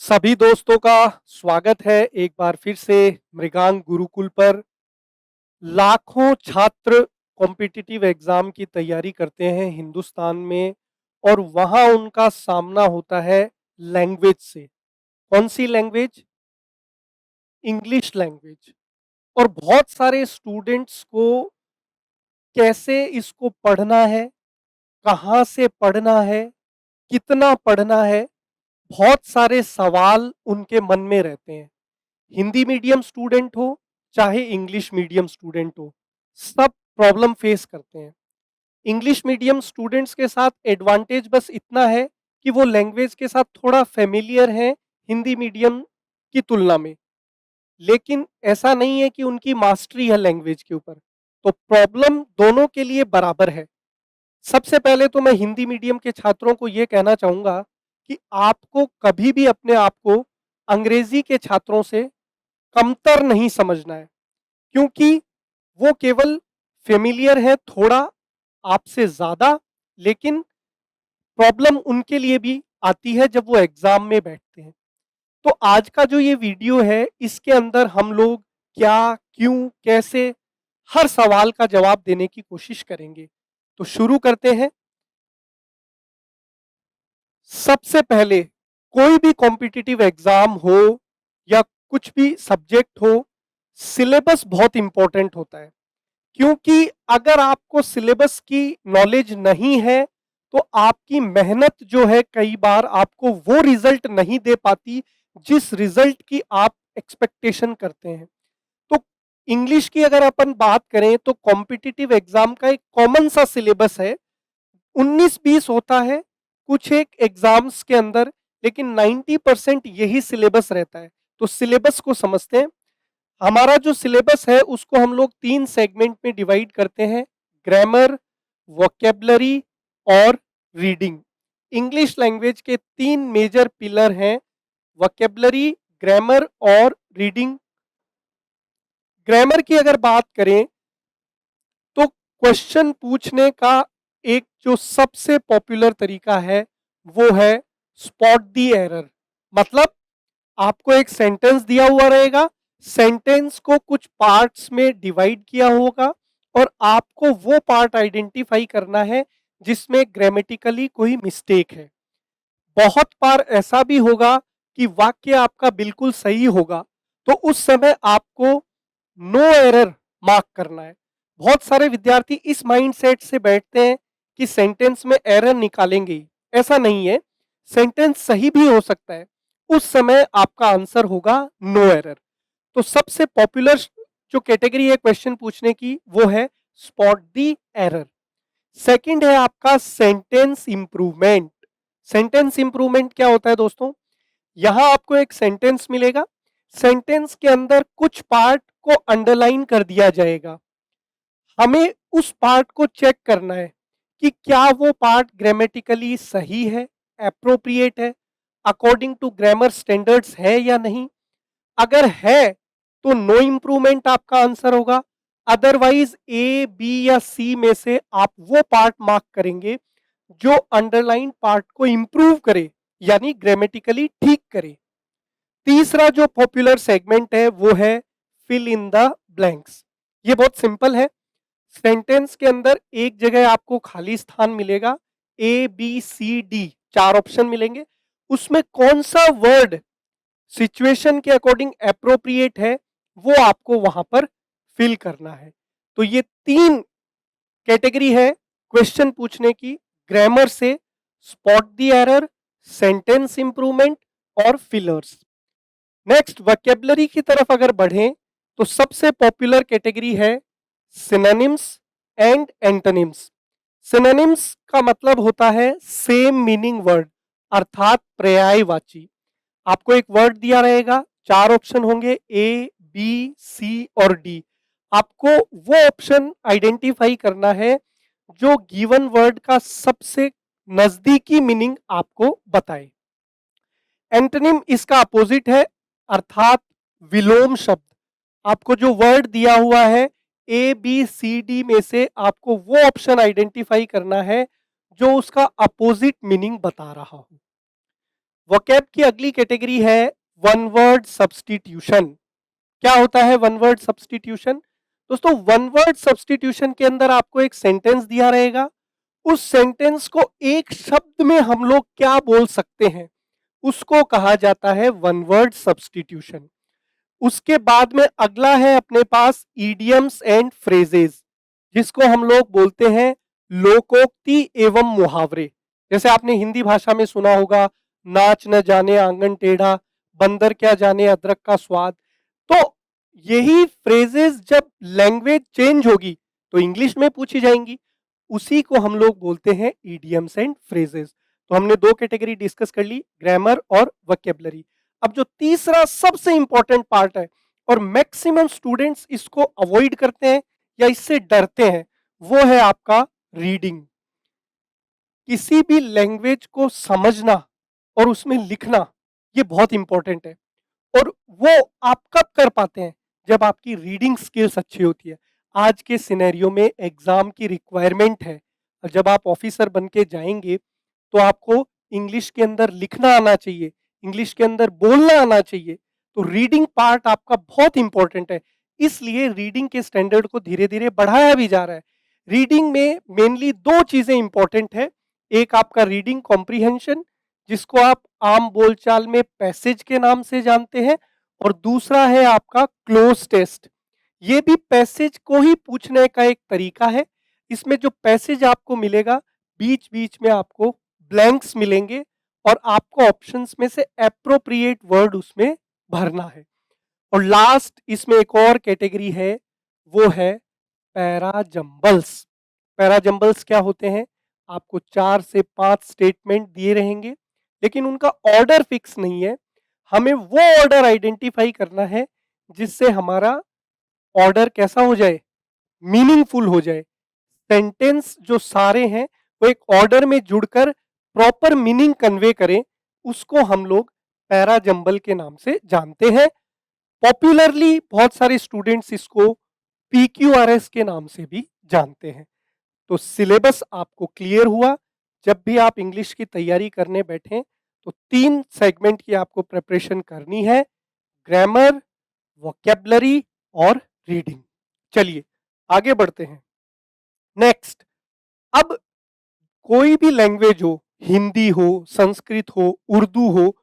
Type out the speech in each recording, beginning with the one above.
सभी दोस्तों का स्वागत है एक बार फिर से मृगांक गुरुकुल पर। लाखों छात्र कॉम्पिटिटिव एग्जाम की तैयारी करते हैं हिंदुस्तान में और वहां उनका सामना होता है लैंग्वेज से। कौन सी लैंग्वेज? English language. और बहुत सारे स्टूडेंट्स को कैसे इसको पढ़ना है, कहाँ से पढ़ना है, कितना पढ़ना है, बहुत सारे सवाल उनके मन में रहते हैं। हिंदी मीडियम स्टूडेंट हो चाहे इंग्लिश मीडियम स्टूडेंट हो, सब प्रॉब्लम फेस करते हैं। इंग्लिश मीडियम स्टूडेंट्स के साथ एडवांटेज बस इतना है कि वो लैंग्वेज के साथ थोड़ा फेमिलियर हैं हिंदी मीडियम की तुलना में, लेकिन ऐसा नहीं है कि उनकी मास्टरी है लैंग्वेज के ऊपर। तो प्रॉब्लम दोनों के लिए बराबर है। सबसे पहले तो मैं हिंदी मीडियम के छात्रों को यह कहना चाहूंगा कि आपको कभी भी अपने आप को अंग्रेजी के छात्रों से कमतर नहीं समझना है, क्योंकि वो केवल फेमिलियर है थोड़ा आपसे ज्यादा, लेकिन प्रॉब्लम उनके लिए भी आती है जब वो एग्जाम में बैठते हैं। तो आज का जो ये वीडियो है इसके अंदर हम लोग क्या, क्यों, कैसे, हर सवाल का जवाब देने की कोशिश करेंगे। तो शुरू करते हैं। सबसे पहले, कोई भी कॉम्पिटिटिव एग्जाम हो या कुछ भी सब्जेक्ट हो, सिलेबस बहुत इंपॉर्टेंट होता है। क्योंकि अगर आपको सिलेबस की नॉलेज नहीं है तो आपकी मेहनत जो है कई बार आपको वो रिजल्ट नहीं दे पाती जिस रिजल्ट की आप एक्सपेक्टेशन करते हैं। तो इंग्लिश की अगर अपन बात करें तो कॉम्पिटिटिव एग्जाम का एक कॉमन सा सिलेबस है, 19-20 होता है कुछ एक एग्जाम्स के अंदर, लेकिन 90% यही सिलेबस रहता है। तो सिलेबस को समझते हैं। हमारा जो सिलेबस है उसको हम लोग 3 सेगमेंट में डिवाइड करते हैं: ग्रामर, वोकेबलरी और रीडिंग। इंग्लिश लैंग्वेज के 3 मेजर पिलर हैं: वोकेबलरी, ग्रामर और रीडिंग। ग्रामर की अगर बात करें तो क्वेश्चन पूछने का एक जो सबसे पॉपुलर तरीका है वो है स्पॉट दी एरर। मतलब आपको एक सेंटेंस दिया हुआ रहेगा, सेंटेंस को कुछ पार्ट्स में डिवाइड किया होगा और आपको वो पार्ट आइडेंटिफाई करना है जिसमें ग्रामेटिकली कोई मिस्टेक है। बहुत बार ऐसा भी होगा कि वाक्य आपका बिल्कुल सही होगा, तो उस समय आपको नो एरर मार्क करना है। बहुत सारे विद्यार्थी इस माइंडसेट से बैठते हैं कि सेंटेंस में एरर निकालेंगे ही। ऐसा नहीं है, सेंटेंस सही भी हो सकता है, उस समय आपका आंसर होगा नो एरर। तो सबसे पॉपुलर जो कैटेगरी है क्वेश्चन पूछने की वो है स्पॉट दी एरर। सेकंड है आपका सेंटेंस इंप्रूवमेंट। सेंटेंस इंप्रूवमेंट क्या होता है दोस्तों? यहां आपको एक सेंटेंस मिलेगा, सेंटेंस के अंदर कुछ पार्ट को अंडरलाइन कर दिया जाएगा। हमें उस पार्ट को चेक करना है कि क्या वो पार्ट ग्रामेटिकली सही है, एप्रोप्रिएट है, अकॉर्डिंग टू ग्रामर स्टैंडर्ड्स है या नहीं। अगर है तो नो इंप्रूवमेंट आपका आंसर होगा। अदरवाइज ए, बी या सी में से आप वो पार्ट मार्क करेंगे जो अंडरलाइन पार्ट को इंप्रूव करे, यानी ग्रामेटिकली ठीक करे। तीसरा जो पॉपुलर सेगमेंट है वो है फिल इन द ब्लैंक्स। ये बहुत सिंपल है। सेंटेंस के अंदर एक जगह आपको खाली स्थान मिलेगा, A B C D 4 option मिलेंगे, उसमें कौन सा वर्ड सिचुएशन के अकॉर्डिंग एप्रोप्रिएट है वो आपको वहां पर फिल करना है। तो ये 3 कैटेगरी है क्वेश्चन पूछने की ग्रामर से: spot the error, sentence improvement और फिलर्स। नेक्स्ट वोकैबुलरी की तरफ अगर बढ़ें तो सबसे पॉपुलर कैटेगरी है सिनोनिम्स एंड एंटोनिम्स। सिनोनिम्स का मतलब होता है सेम मीनिंग वर्ड, अर्थात पर्यायवाची। आपको एक वर्ड दिया रहेगा, 4 ऑप्शन होंगे, ए, बी, सी और डी। आपको वो ऑप्शन आइडेंटिफाई करना है जो गिवन वर्ड का सबसे नजदीकी मीनिंग आपको बताए। एंटोनिम इसका अपोजिट है, अर्थात विलोम शब्द। आपको जो वर्ड दिया हुआ है ए बी सी डी में से आपको वो ऑप्शन आइडेंटिफाई करना है जो उसका अपोजिट मीनिंग बता रहा हो। वोकैब की अगली कैटेगरी है वन वर्ड सब्सटीट्यूशन। क्या होता है वन वर्ड सब्सटीट्यूशन? दोस्तों, वन वर्ड सब्सटीट्यूशन के अंदर आपको एक सेंटेंस दिया रहेगा, उस सेंटेंस को एक शब्द में हम लोग क्या बोल सकते हैं, उसको कहा जाता है वन वर्ड सब्सटीट्यूशन। उसके बाद में अगला है अपने पास ईडियम्स एंड फ्रेजेस, जिसको हम लोग बोलते हैं लोकोक्ति एवं मुहावरे। जैसे आपने हिंदी भाषा में सुना होगा, नाच न जाने आंगन टेढ़ा, बंदर क्या जाने अदरक का स्वाद। तो यही फ्रेजेस जब लैंग्वेज चेंज होगी तो इंग्लिश में पूछी जाएंगी, उसी को हम लोग बोलते हैं ईडियम्स एंड फ्रेजेस। तो हमने दो कैटेगरी डिस्कस कर ली, ग्रामर और वोकैबुलरी। अब जो तीसरा सबसे इंपॉर्टेंट पार्ट है और मैक्सिमम स्टूडेंट्स इसको अवॉइड करते हैं या इससे डरते हैं, वो है आपका रीडिंग। किसी भी लैंग्वेज को समझना और उसमें लिखना, ये बहुत इंपॉर्टेंट है। और वो आप कब कर पाते हैं? जब आपकी रीडिंग स्किल्स अच्छी होती है। आज के सिनेरियो में एग्जाम की रिक्वायरमेंट है, और जब आप ऑफिसर बन के जाएंगे तो आपको इंग्लिश के अंदर लिखना आना चाहिए, इंग्लिश के अंदर बोलना आना चाहिए। तो रीडिंग पार्ट आपका बहुत इंपॉर्टेंट है, इसलिए रीडिंग के स्टैंडर्ड को धीरे धीरे बढ़ाया भी जा रहा है। रीडिंग में मेनली दो चीजें इंपॉर्टेंट है, एक आपका रीडिंग कॉम्प्रिहेंशन, जिसको आप आम बोलचाल में पैसेज के नाम से जानते हैं, और दूसरा है आपका क्लोज टेस्ट। ये भी पैसेज को ही पूछने का एक तरीका है। इसमें जो पैसेज आपको मिलेगा, बीच बीच में आपको ब्लैंक्स मिलेंगे और आपको ऑप्शंस में से एप्रोप्रिएट वर्ड उसमें भरना है। और लास्ट इसमें एक और कैटेगरी है, वो है पैराजंबल्स। पैराजंबल्स क्या होते हैं? आपको 4 से 5 स्टेटमेंट दिए रहेंगे, लेकिन उनका ऑर्डर फिक्स नहीं है। हमें वो ऑर्डर आइडेंटिफाई करना है जिससे हमारा ऑर्डर कैसा हो जाए, मीनिंगफुल हो जाए। सेंटेंस जो सारे हैं वो एक ऑर्डर में जुड़कर प्रॉपर मीनिंग कन्वे करें, उसको हम लोग पैराजंबल के नाम से जानते हैं। पॉपुलरली बहुत सारे स्टूडेंट्स इसको PQRS के नाम से भी जानते हैं। तो सिलेबस आपको क्लियर हुआ। जब भी आप इंग्लिश की तैयारी करने बैठें तो 3 सेगमेंट की आपको प्रिपरेशन करनी है, ग्रामर, वोकैबुलरी और रीडिंग। चलिए आगे बढ़ते हैं। नेक्स्ट, अब कोई भी लैंग्वेज हो, हिंदी हो, संस्कृत हो, उर्दू हो,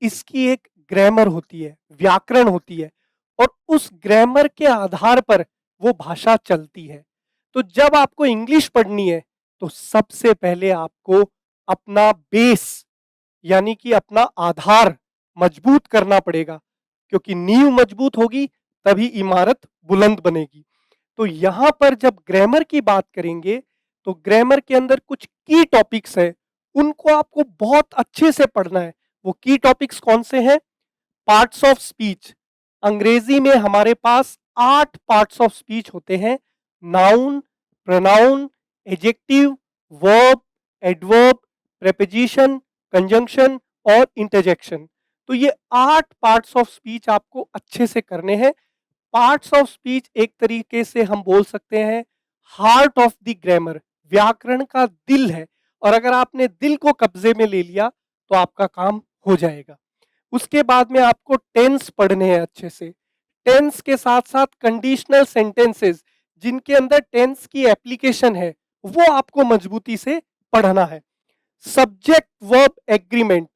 इसकी एक ग्रामर होती है, व्याकरण होती है, और उस ग्रामर के आधार पर वो भाषा चलती है। तो जब आपको इंग्लिश पढ़नी है तो सबसे पहले आपको अपना बेस, यानी कि अपना आधार मजबूत करना पड़ेगा, क्योंकि नींव मजबूत होगी तभी इमारत बुलंद बनेगी। तो यहां पर जब ग्रामर की बात करेंगे तो ग्रामर के अंदर कुछ की टॉपिक्स है, उनको आपको बहुत अच्छे से पढ़ना है। वो की टॉपिक्स कौन से हैं? Parts of speech. अंग्रेजी में हमारे पास 8 पार्ट्स ऑफ स्पीच होते हैं, noun, pronoun, adjective, verb, adverb, preposition, conjunction और इंटरजेक्शन। तो ये 8 पार्ट्स ऑफ स्पीच आपको अच्छे से करने हैं। पार्ट्स ऑफ स्पीच एक तरीके से हम बोल सकते हैं हार्ट ऑफ द ग्रामर, व्याकरण का दिल है। और अगर आपने दिल को कब्जे में ले लिया तो आपका काम हो जाएगा। उसके बाद में आपको टेंस पढ़ने हैं अच्छे से। टेंस के साथ साथ कंडीशनल सेंटेंसेस, जिनके अंदर टेंस की एप्लीकेशन है, वो आपको मजबूती से पढ़ना है। सब्जेक्ट वर्ब एग्रीमेंट,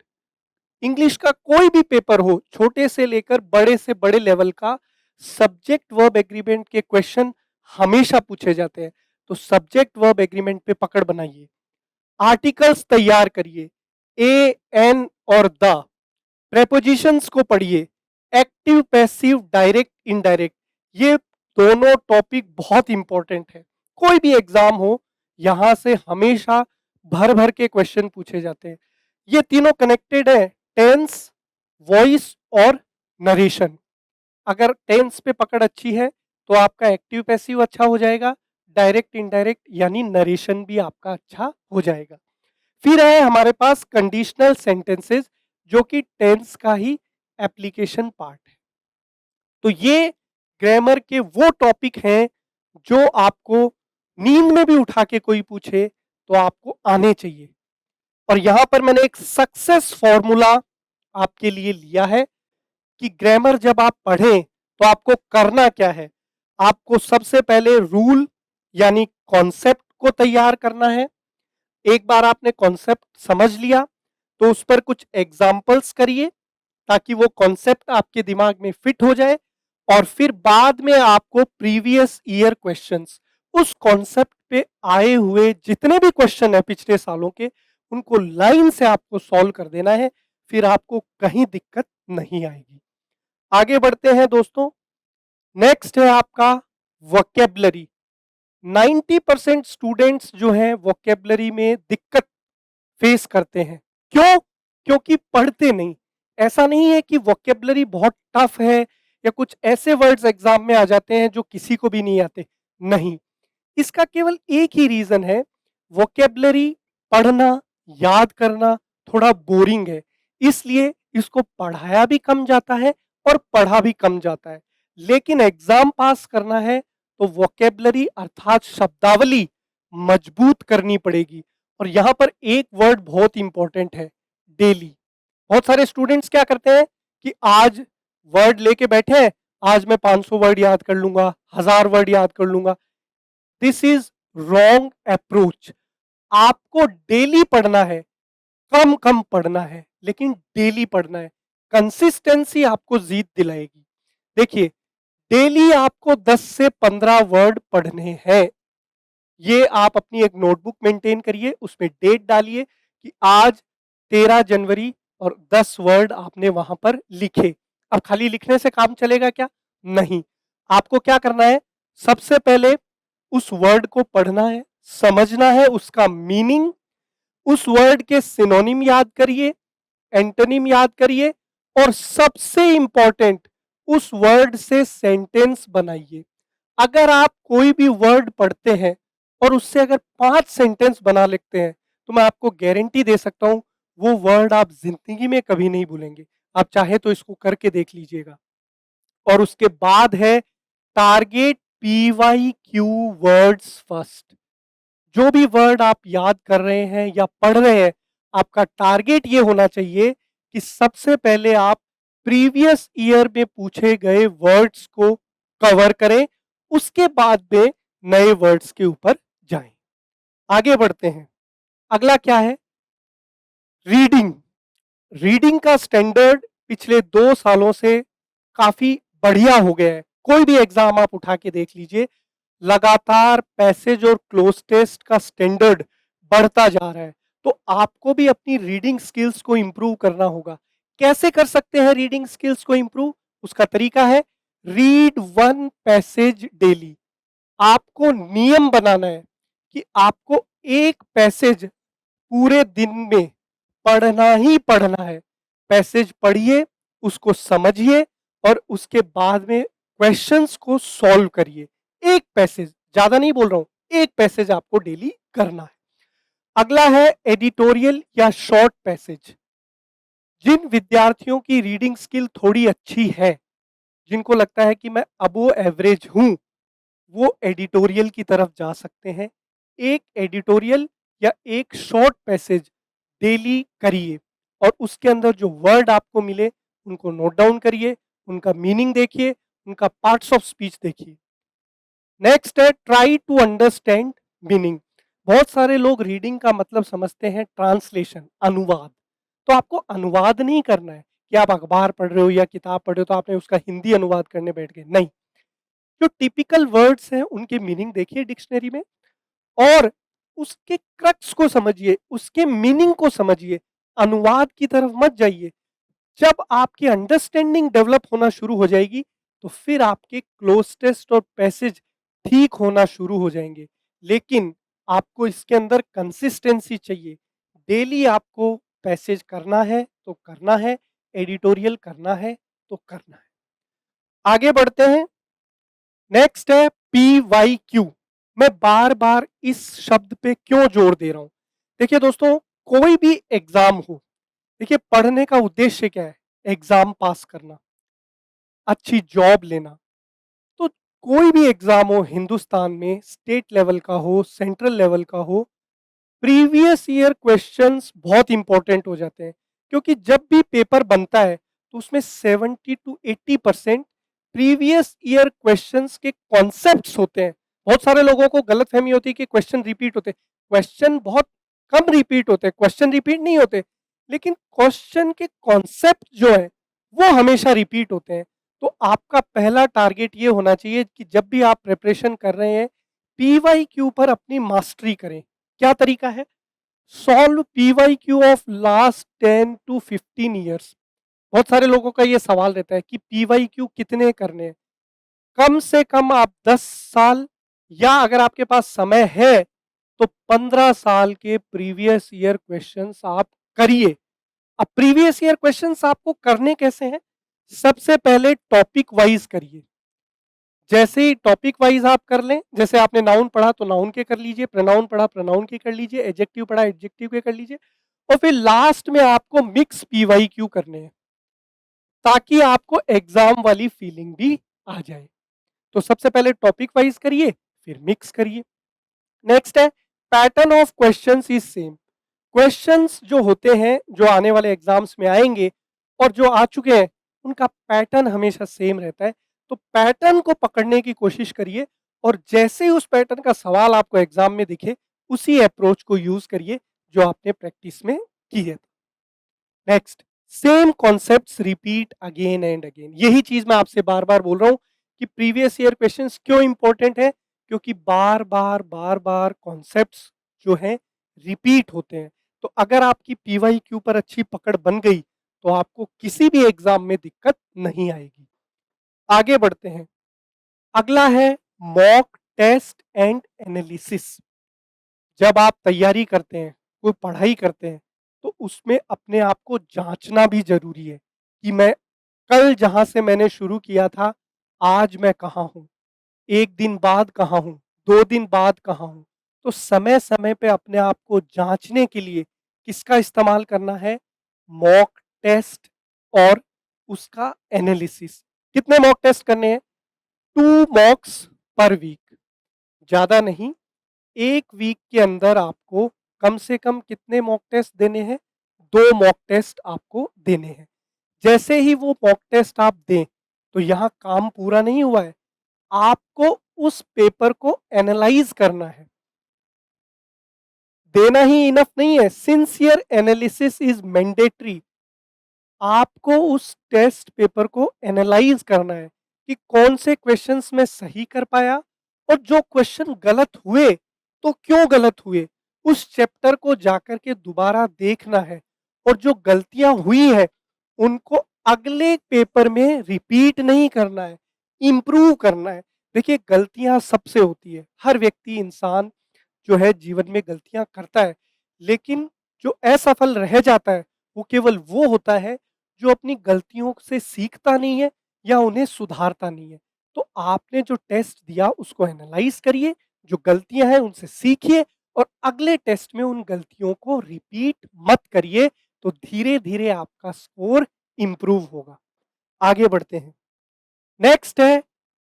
इंग्लिश का कोई भी पेपर हो, छोटे से लेकर बड़े से बड़े लेवल का, सब्जेक्ट वर्ब एग्रीमेंट के क्वेश्चन हमेशा पूछे जाते हैं। तो सब्जेक्ट वर्ब एग्रीमेंट पे पकड़ बनाइए। आर्टिकल्स तैयार करिए, ए, एन और द। प्रेपोजिशंस को पढ़िए, एक्टिव, पैसिव, डायरेक्ट, इनडायरेक्ट। ये दोनों टॉपिक बहुत इंपॉर्टेंट है। कोई भी एग्जाम हो, यहां से हमेशा भर भर के क्वेश्चन पूछे जाते हैं। ये तीनों कनेक्टेड है, टेंस, वॉइस और नरेशन। अगर टेंस पे पकड़ अच्छी है तो आपका एक्टिव पैसिव अच्छा हो जाएगा, डायरेक्ट इनडायरेक्ट यानी नरेशन भी आपका अच्छा हो जाएगा। फिर है हमारे पास कंडीशनल सेंटेंसेस, जो कि टेंस का ही एप्लीकेशन पार्ट है। तो ये ग्रामर के वो टॉपिक हैं जो आपको नींद में भी उठा के कोई पूछे तो आपको आने चाहिए। और यहां पर मैंने एक सक्सेस फॉर्मूला आपके लिए लिया है कि ग्रामर जब आप पढ़ें तो आपको करना क्या है। आपको सबसे पहले रूल यानी कॉन्सेप्ट को तैयार करना है। एक बार आपने कॉन्सेप्ट समझ लिया तो उस पर कुछ एग्जाम्पल्स करिए ताकि वो कॉन्सेप्ट आपके दिमाग में फिट हो जाए, और फिर बाद में आपको प्रीवियस ईयर क्वेश्चंस, उस कॉन्सेप्ट पे आए हुए जितने भी क्वेश्चन है पिछले सालों के, उनको लाइन से आपको सॉल्व कर देना है। फिर आपको कहीं दिक्कत नहीं आएगी। आगे बढ़ते हैं दोस्तों। नेक्स्ट है आपका वोकेबलरी। 90% स्टूडेंट्स जो हैं वोकेबलरी में दिक्कत फेस करते हैं। क्यों? क्योंकि पढ़ते नहीं। ऐसा नहीं है कि वोकेबलरी बहुत टफ है या कुछ ऐसे वर्ड्स एग्जाम में आ जाते हैं जो किसी को भी नहीं आते। नहीं, इसका केवल एक ही रीजन है, वोकेबलरी पढ़ना, याद करना थोड़ा बोरिंग है, इसलिए इसको पढ़ाया भी कम जाता है और पढ़ा भी कम जाता है। लेकिन एग्जाम पास करना है तो वोकेबलरी अर्थात शब्दावली मजबूत करनी पड़ेगी। और यहां पर एक वर्ड बहुत इंपॉर्टेंट है, डेली। बहुत सारे स्टूडेंट्स क्या करते हैं कि आज वर्ड लेके बैठे हैं, आज मैं 500 वर्ड याद कर लूंगा, 1000 वर्ड याद कर लूंगा। This is wrong approach. आपको डेली पढ़ना है, कम कम पढ़ना है, लेकिन डेली पढ़ना है। कंसिस्टेंसी आपको जीत दिलाएगी। देखिए, डेली आपको 10 से 15 वर्ड पढ़ने हैं। ये आप अपनी एक नोटबुक मेंटेन करिए, उसमें डेट डालिए कि आज 13 जनवरी, और 10 वर्ड आपने वहां पर लिखे। अब खाली लिखने से काम चलेगा क्या? नहीं। आपको क्या करना है, सबसे पहले उस वर्ड को पढ़ना है, समझना है उसका मीनिंग, उस वर्ड के सिनोनिम याद करिए, एंटोनिम याद करिए, और सबसे इंपॉर्टेंट उस वर्ड से सेंटेंस बनाइए। अगर आप कोई भी वर्ड पढ़ते हैं और उससे अगर 5 सेंटेंस बना लेते हैं तो मैं आपको गारंटी दे सकता हूं वो वर्ड आप जिंदगी में कभी नहीं भूलेंगे। आप चाहे तो इसको करके देख लीजिएगा। और उसके बाद है target P Y Q words first. जो भी वर्ड आप याद कर रहे हैं या पढ़ रहे हैं, आपका टारगेट ये होना चाहिए कि सबसे पहले आप प्रीवियस ईयर में पूछे गए वर्ड्स को कवर करें, उसके बाद में नए वर्ड्स के ऊपर जाएं। आगे बढ़ते हैं। अगला क्या है? रीडिंग। रीडिंग का स्टैंडर्ड पिछले 2 सालों से काफी बढ़िया हो गया है। कोई भी एग्जाम आप उठा के देख लीजिए, लगातार पैसेज और क्लोज टेस्ट का स्टैंडर्ड बढ़ता जा रहा है। तो आपको भी अपनी रीडिंग स्किल्स को इंप्रूव करना होगा। कैसे कर सकते हैं रीडिंग स्किल्स को इंप्रूव? उसका तरीका है, रीड वन पैसेज डेली। आपको नियम बनाना है कि आपको एक पैसेज पूरे दिन में पढ़ना ही पढ़ना है। पैसेज पढ़िए, उसको समझिए, और उसके बाद में क्वेश्चंस को सॉल्व करिए। एक पैसेज, ज्यादा नहीं बोल रहा हूं, एक पैसेज आपको डेली करना है। अगला है एडिटोरियल या शॉर्ट पैसेज। जिन विद्यार्थियों की रीडिंग स्किल थोड़ी अच्छी है, जिनको लगता है कि मैं अबो एवरेज हूं, वो एडिटोरियल की तरफ जा सकते हैं। एक एडिटोरियल या एक शॉर्ट पैसेज डेली करिए, और उसके अंदर जो वर्ड आपको मिले उनको नोट डाउन करिए, उनका मीनिंग देखिए, उनका पार्ट्स ऑफ स्पीच देखिए। नेक्स्ट है ट्राई टू अंडरस्टैंड मीनिंग। बहुत सारे लोग रीडिंग का मतलब समझते हैं ट्रांसलेशन, अनुवाद। तो आपको अनुवाद नहीं करना है कि आप अखबार पढ़ रहे हो या किताब पढ़ रहे हो तो आपने उसका हिंदी अनुवाद करने बैठ गए, नहीं। जो टिपिकल वर्ड्स हैं उनके मीनिंग देखिए डिक्शनरी में, और उसके क्रक्स को समझिए, उसके मीनिंग को समझिए। अनुवाद की तरफ मत जाइए। जब आपकी अंडरस्टैंडिंग डेवलप होना शुरू हो जाएगी तो फिर आपके क्लोज टेस्ट और पैसेज ठीक होना शुरू हो जाएंगे। लेकिन आपको इसके अंदर कंसिस्टेंसी चाहिए। डेली आपको पैसेज करना है तो करना है, एडिटोरियल करना है तो करना है। आगे बढ़ते हैं। नेक्स्ट है पी वाई क्यू। मैं बार बार इस शब्द पे क्यों जोर दे रहा हूं? देखिए दोस्तों, कोई भी एग्जाम हो, देखिए पढ़ने का उद्देश्य क्या है? एग्जाम पास करना, अच्छी जॉब लेना। तो कोई भी एग्जाम हो हिंदुस्तान में, स्टेट लेवल का हो, सेंट्रल लेवल का हो, प्रीवियस ईयर क्वेश्चंस बहुत इंपॉर्टेंट हो जाते हैं, क्योंकि जब भी पेपर बनता है तो उसमें 70 to 80% प्रीवियस ईयर क्वेश्चंस के कॉन्सेप्ट्स होते हैं। बहुत सारे लोगों को गलतफहमी होती है कि क्वेश्चन रिपीट होते हैं। क्वेश्चन बहुत कम रिपीट होते हैं, क्वेश्चन रिपीट नहीं होते, लेकिन क्वेश्चन के कॉन्सेप्ट जो है वो हमेशा रिपीट होते हैं। तो आपका पहला टारगेट ये होना चाहिए कि जब भी आप प्रिपरेशन कर रहे हैं, पीवाईक्यू पर अपनी मास्टरी करें। क्या तरीका है? Solve PYQ of last 10 to 15 years. बहुत सारे लोगों का ये सवाल रहता है कि पीवाईक्यू कितने करने हैं। कम से कम आप 10 साल, या अगर आपके पास समय है तो 15 साल के प्रीवियस ईयर क्वेश्चंस आप करिए। अब प्रीवियस ईयर क्वेश्चंस आपको करने कैसे हैं? सबसे पहले टॉपिक वाइज करिए। जैसे ही टॉपिक वाइज आप कर लें, जैसे आपने नाउन पढ़ा तो नाउन के कर लीजिए, प्रोनाउन पढ़ा प्रोनाउन के कर लीजिए, एडजेक्टिव पढ़ा एडजेक्टिव के कर लीजिए, और फिर लास्ट में आपको मिक्स पीवाईक्यू करने हैं, ताकि आपको एग्जाम वाली फीलिंग भी आ जाए। तो सबसे पहले टॉपिक वाइज करिए, फिर मिक्स करिए। नेक्स्ट है pattern of questions is same. Questions जो होते हैं, जो आने वाले एग्जाम्स में आएंगे और जो आ चुके हैं, उनका पैटर्न हमेशा सेम रहता है। तो पैटर्न को पकड़ने की कोशिश करिए, और जैसे ही उस पैटर्न का सवाल आपको एग्जाम में दिखे, उसी अप्रोच को यूज करिए जो आपने प्रैक्टिस में की है। Next, same concepts repeat again and again. यही चीज मैं आपसे बार बार बोल रहा हूं कि प्रीवियस ईयर क्वेश्चंस क्यों इंपॉर्टेंट है, क्योंकि बार बार कॉन्सेप्ट्स जो हैं रिपीट होते हैं। तो अगर आपकी पीवाईक्यू पर अच्छी पकड़ बन गई तो आपको किसी भी एग्जाम में दिक्कत नहीं आएगी। आगे बढ़ते हैं। अगला है मॉक टेस्ट एंड एनालिसिस। जब आप तैयारी करते हैं, कोई पढ़ाई करते हैं, तो उसमें अपने आप को जांचना भी जरूरी है कि मैं कल जहां से मैंने शुरू किया था, आज मैं कहाँ हूं, एक दिन बाद कहाँ हूं, 2 दिन बाद कहाँ हूं। तो समय समय पे अपने आप को जांचने के लिए किसका इस्तेमाल करना है? मॉक टेस्ट और उसका एनालिसिस। कितने मॉक टेस्ट करने हैं? 2 मॉक्स पर वीक, ज्यादा नहीं। एक वीक के अंदर आपको कम से कम कितने मॉक टेस्ट देने हैं? 2 मॉक टेस्ट आपको देने हैं। जैसे ही वो मॉक टेस्ट आप दें, तो यहां काम पूरा नहीं हुआ है, आपको उस पेपर को एनालाइज करना है। देना ही इनफ नहीं है, सिंसियर एनालिसिस इज मैंडेटरी। आपको उस टेस्ट पेपर को एनालाइज करना है कि कौन से क्वेश्चंस में सही कर पाया, और जो क्वेश्चन गलत हुए तो क्यों गलत हुए, उस चैप्टर को जाकर के दोबारा देखना है, और जो गलतियां हुई है उनको अगले पेपर में रिपीट नहीं करना है, इंप्रूव करना है। देखिए, गलतियां सबसे होती है, हर व्यक्ति इंसान जो है जीवन में गलतियां करता है, लेकिन जो असफल रह जाता है वो केवल वो होता है जो अपनी गलतियों से सीखता नहीं है या उन्हें सुधारता नहीं है। तो आपने जो टेस्ट दिया उसको एनालाइज करिए, जो गलतियां हैं उनसे सीखिए, और अगले टेस्ट में उन गलतियों को रिपीट मत करिए। तो धीरे धीरे आपका स्कोर इंप्रूव होगा। आगे बढ़ते हैं। नेक्स्ट है,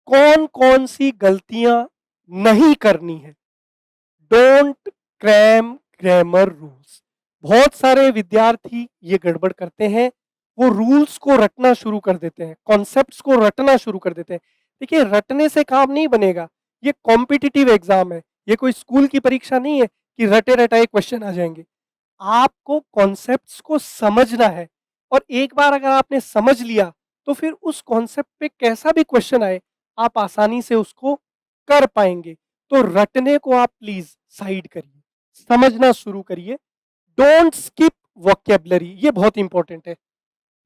कौन कौन सी गलतियां नहीं करनी है। Don't cram grammar rules. बहुत सारे विद्यार्थी ये गड़बड़ करते हैं, वो रूल्स को रटना शुरू कर देते हैं, कॉन्सेप्ट्स को रटना शुरू कर देते हैं। देखिए, रटने से काम नहीं बनेगा। ये कॉम्पिटिटिव एग्जाम है, ये कोई स्कूल की परीक्षा नहीं है कि रटे रटाए क्वेश्चन आ जाएंगे। आपको कॉन्सेप्ट्स को समझना है, और एक बार अगर आपने समझ लिया तो फिर उस कॉन्सेप्ट पे कैसा भी क्वेश्चन आए, आप आसानी से उसको कर पाएंगे। तो रटने को आप प्लीज साइड करिए, समझना शुरू करिए। डोंट स्किप वोकेबलरी, ये बहुत इंपॉर्टेंट है।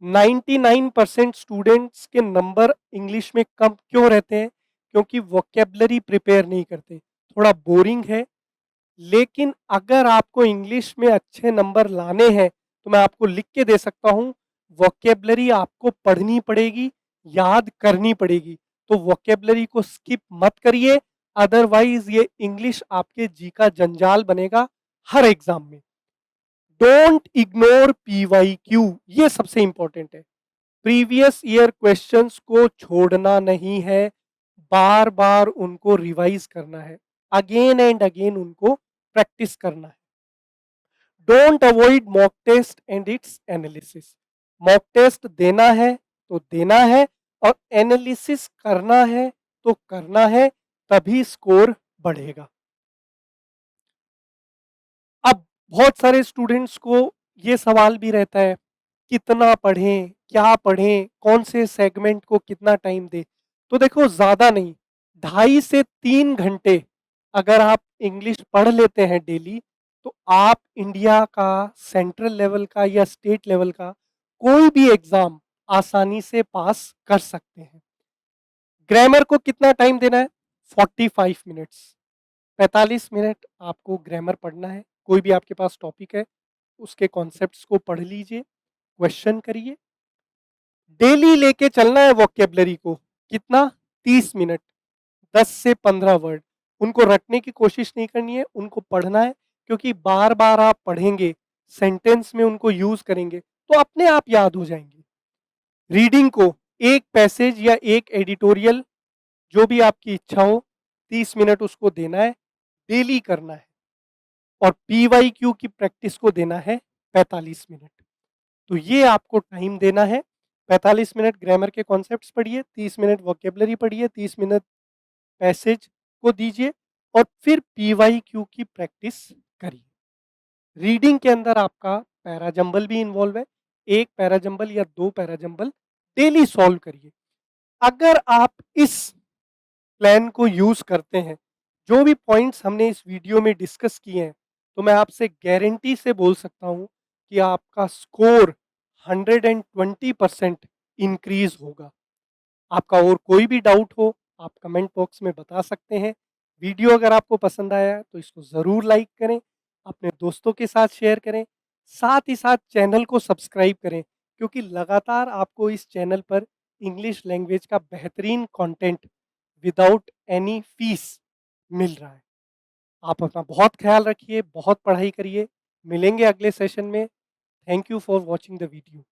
99% स्टूडेंट्स के नंबर इंग्लिश में कम क्यों रहते हैं? क्योंकि वोकेबलरी प्रिपेयर नहीं करते, थोड़ा बोरिंग है। लेकिन अगर आपको इंग्लिश में अच्छे नंबर लाने हैं तो मैं आपको लिख के दे सकता हूं, वोकेबलरी आपको पढ़नी पड़ेगी, याद करनी पड़ेगी। तो वोकेबलरी को स्किप मत करिए, अदरवाइज ये इंग्लिश आपके जी का जंजाल बनेगा हर एग्जाम में। डोंट इग्नोर पीवाईक्यू, ये सबसे इंपॉर्टेंट है। प्रीवियस ईयर क्वेश्चंस को छोड़ना नहीं है, बार बार उनको रिवाइज करना है, अगेन एंड अगेन उनको प्रैक्टिस करना है। Don't avoid mock test and its analysis. Mock test देना है तो देना है, और एनालिसिस करना है तो करना है, तभी स्कोर बढ़ेगा। अब बहुत सारे स्टूडेंट्स को ये सवाल भी रहता है, कितना पढ़ें, क्या पढ़ें, कौन से सेगमेंट को कितना टाइम दें। तो देखो, ज़्यादा नहीं, 2.5 से 3 घंटे अगर आप इंग्लिश पढ़ लेते हैं डेली, तो आप इंडिया का सेंट्रल लेवल का या स्टेट लेवल का कोई भी एग्ज़ाम आसानी से पास कर सकते हैं। ग्रामर को कितना टाइम देना है? 45 मिनट्स। 45 मिनट आपको ग्रामर पढ़ना है। कोई भी आपके पास टॉपिक है, उसके कॉन्सेप्ट्स को पढ़ लीजिए, क्वेश्चन करिए। डेली लेके चलना है वोकैबुलरी को, कितना? 30 मिनट, 10 से 15 वर्ड। उनको रटने की कोशिश नहीं करनी है, उनको पढ़ना है, क्योंकि बार बार आप पढ़ेंगे, सेंटेंस में उनको यूज करेंगे, तो अपने आप याद हो जाएंगे। रीडिंग को एक पैसेज या एक एडिटोरियल, जो भी आपकी इच्छा हो, 30 मिनट उसको देना है, डेली करना है। और पीवाईक्यू की प्रैक्टिस को देना है 45 मिनट। तो ये आपको टाइम देना है। 45 मिनट ग्रामर के कॉन्सेप्ट्स पढ़िए, 30 मिनट वोकैबुलरी पढ़िए, 30 मिनट पैसेज को दीजिए, और फिर पीवाईक्यू की प्रैक्टिस करिए। रीडिंग के अंदर आपका पैराजंबल भी इन्वॉल्व है, एक पैराजंबल या 2 पैराजंबल डेली सॉल्व करिए। अगर आप इस प्लान को यूज करते हैं, जो भी पॉइंट्स हमने इस वीडियो में डिस्कस किए हैं, तो मैं आपसे गारंटी से बोल सकता हूं कि आपका स्कोर 120% इंक्रीज होगा। आपका और कोई भी डाउट हो, आप कमेंट बॉक्स में बता सकते हैं। वीडियो अगर आपको पसंद आया तो इसको ज़रूर लाइक करें, अपने दोस्तों के साथ शेयर करें, साथ ही साथ चैनल को सब्सक्राइब करें, क्योंकि लगातार आपको इस चैनल पर इंग्लिश लैंग्वेज का बेहतरीन कंटेंट विदाउट एनी फीस मिल रहा है। आप अपना बहुत ख्याल रखिए, बहुत पढ़ाई करिए। मिलेंगे अगले सेशन में। Thank you for watching the video.